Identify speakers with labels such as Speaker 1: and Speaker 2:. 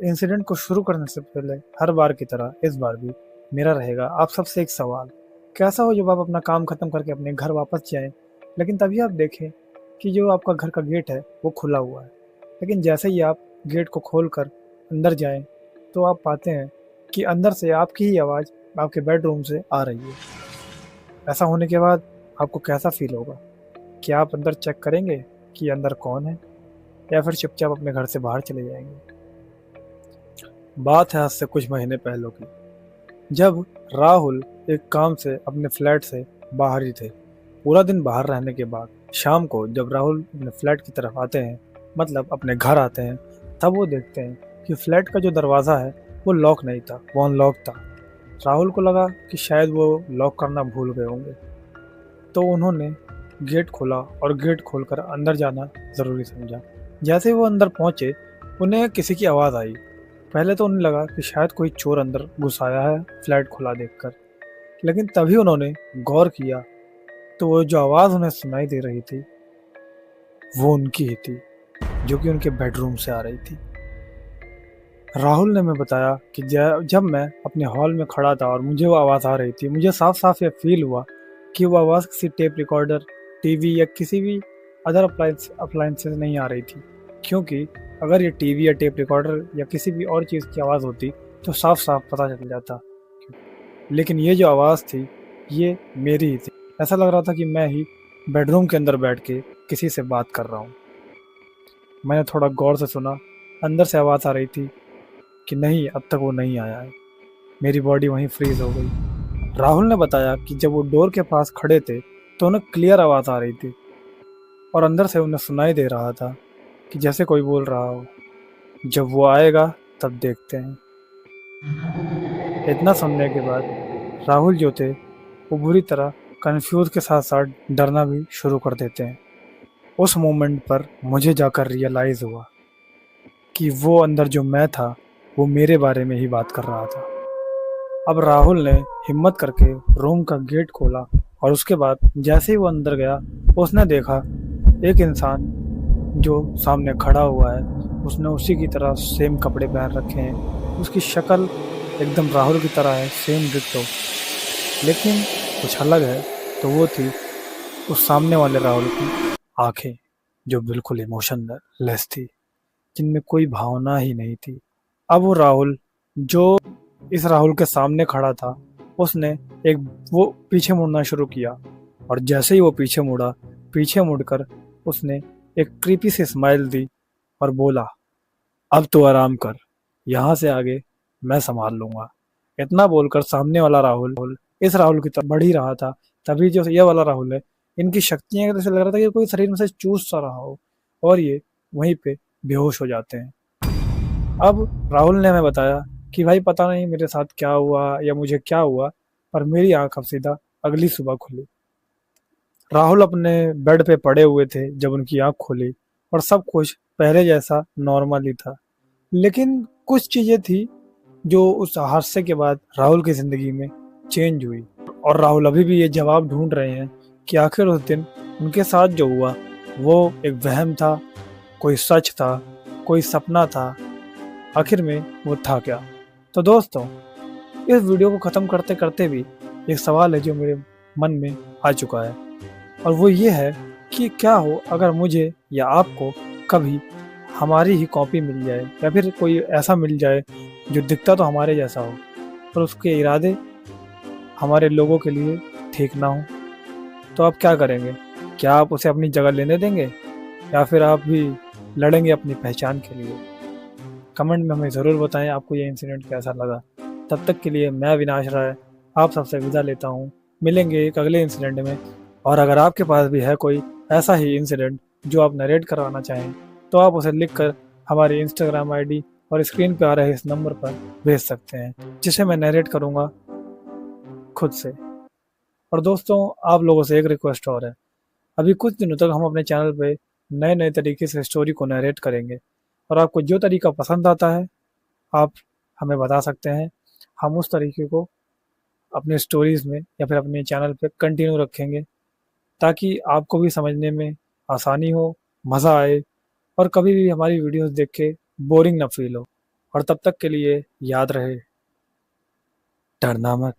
Speaker 1: Incident को शुरू करने से पहले हर बार की तरह इस बार भी मेरा रहेगा आप सबसे एक सवाल। कैसा हो जब आप अपना काम खत्म करके अपने घर वापस जाएं, लेकिन तभी आप देखें कि जो आपका घर का गेट है वो खुला हुआ है। लेकिन जैसे ही आप गेट को खोलकर अंदर जाएं, तो आप पाते हैं कि अंदर से आपकी ही आवाज़ आपके बेडरूम से आ रही है। ऐसा होने के बाद आपको कैसा फील होगा? क्या आप अंदर चेक करेंगे कि अंदर कौन है, या फिर चुपचाप अपने घर से बाहर चले जाएंगे? बात है आज से कुछ महीने पहले की, जब राहुल एक काम से अपने फ्लैट से बाहर ही थे। पूरा दिन बाहर रहने के बाद शाम को जब राहुल अपने फ्लैट की तरफ आते हैं, मतलब अपने घर आते हैं, तब वो देखते हैं कि फ्लैट का जो दरवाज़ा है वो लॉक नहीं था, वो अनलॉक था। राहुल को लगा कि शायद वो लॉक करना भूल गए होंगे, तो उन्होंने गेट खोला और गेट खोलकर अंदर जाना ज़रूरी समझा। जैसे ही वो अंदर पहुंचे, उन्हें किसी की आवाज़ आई। पहले तो उन्हें लगा कि शायद कोई चोर अंदर घुस आया है फ्लैट खुला देखकर, लेकिन तभी उन्होंने गौर किया तो वो जो आवाज़ उन्हें सुनाई दे रही थी वो उनकी ही थी, जो कि उनके बेडरूम से आ रही थी। राहुल ने मैं बताया कि जब मैं अपने हॉल में खड़ा था और मुझे वो आवाज़ आ रही थी, मुझे साफ साफ ये फील हुआ कि वो आवाज़ किसी टेप रिकॉर्डर, टीवी या किसी भी अदर अप्लाइंस से नहीं आ रही थी। क्योंकि अगर ये टीवी या टेप रिकॉर्डर या किसी भी और चीज़ की आवाज़ होती तो साफ साफ पता चल जाता, लेकिन ये जो आवाज़ थी ये मेरी ही थी। ऐसा लग रहा था कि मैं ही बेडरूम के अंदर बैठ के किसी से बात कर रहा हूँ। मैंने थोड़ा गौर से सुना, अंदर से आवाज़ आ रही थी कि नहीं, अब तक वो नहीं आया है। मेरी बॉडी वहीं फ्रीज हो गई। राहुल ने बताया कि जब वो डोर के पास खड़े थे तो उन्हें क्लियर आवाज़ आ रही थी और अंदर से उन्हें सुनाई दे रहा था कि जैसे कोई बोल रहा हो, जब वो आएगा तब देखते हैं। इतना सुनने के बाद राहुल जो थे वो बुरी तरह कंफ्यूज के साथ साथ डरना भी शुरू कर देते हैं। उस मोमेंट पर मुझे जाकर रियलाइज़ हुआ कि वो अंदर जो मैं था वो मेरे बारे में ही बात कर रहा था। अब राहुल ने हिम्मत करके रूम का गेट खोला और उसके बाद जैसे ही वो अंदर गया, उसने देखा एक इंसान जो सामने खड़ा हुआ है, उसने उसी की तरह सेम कपड़े पहन रखे हैं। उसकी शक्ल एकदम राहुल की तरह है, सेम डिट्टो। लेकिन कुछ अलग है, तो वो थी उस सामने वाले राहुल की आंखें, जो बिल्कुल इमोशनलेस थी, जिनमें कोई भावना ही नहीं थी। अब वो राहुल जो इस राहुल के सामने खड़ा था, उसने एक वो पीछे मुड़ना शुरू किया, और जैसे ही वो पीछे मुड़ा, पीछे मुड़कर उसने एक क्रीपी सी स्माइल दी और बोला, अब तो आराम कर, यहाँ से आगे मैं संभाल लूंगा। इतना बोलकर सामने वाला राहुल इस राहुल की तरफ बढ़ ही रहा था। तभी जो ये वाला राहुल है, इनकी शक्तियां जैसे लग रहा था कि कोई शरीर में से चूस सा रहा हो, और ये वहीं पे बेहोश हो जाते हैं। अब राहुल ने हमें बताया कि भाई पता नहीं मेरे साथ क्या हुआ या मुझे क्या हुआ, पर मेरी आंख अब सीधा अगली सुबह खुली। राहुल अपने बेड पे पड़े हुए थे जब उनकी आंख खुली, और सब कुछ पहले जैसा नॉर्मल ही था। लेकिन कुछ चीजें थी जो उस हादसे के बाद राहुल की जिंदगी में चेंज हुई, और राहुल अभी भी ये जवाब ढूंढ रहे हैं कि आखिर उस दिन उनके साथ जो हुआ वो एक वहम था, कोई सच था, कोई सपना था, आखिर में वो था क्या। तो दोस्तों, इस वीडियो को ख़त्म करते करते भी एक सवाल है जो मेरे मन में आ चुका है, और वो ये है कि क्या हो अगर मुझे या आपको कभी हमारी ही कॉपी मिल जाए, या फिर कोई ऐसा मिल जाए जो दिखता तो हमारे जैसा हो, पर उसके इरादे हमारे लोगों के लिए ठीक ना हो। तो आप क्या करेंगे? क्या आप उसे अपनी जगह लेने देंगे, या फिर आप भी लड़ेंगे अपनी पहचान के लिए? कमेंट में हमें ज़रूर बताएं आपको ये इंसिडेंट कैसा लगा। तब तक के लिए मैं अविनाश राय आप सबसे विदा लेता हूँ। मिलेंगे एक अगले इंसिडेंट में। और अगर आपके पास भी है कोई ऐसा ही इंसिडेंट जो आप नरेट करवाना चाहें, तो आप उसे लिखकर हमारी इंस्टाग्राम आईडी और स्क्रीन पर आ रहे इस नंबर पर भेज सकते हैं, जिसे मैं नरेट करूँगा खुद से। और दोस्तों, आप लोगों से एक रिक्वेस्ट और है। अभी कुछ दिनों तक हम अपने चैनल पे नए नए तरीके से स्टोरी को नरेट करेंगे, और आपको जो तरीका पसंद आता है आप हमें बता सकते हैं। हम उस तरीके को अपने स्टोरीज़ में या फिर अपने चैनल पे कंटिन्यू रखेंगे, ताकि आपको भी समझने में आसानी हो, मज़ा आए, और कभी भी हमारी वीडियोस देख के बोरिंग ना फील हो। और तब तक के लिए याद रहे, डरना मत।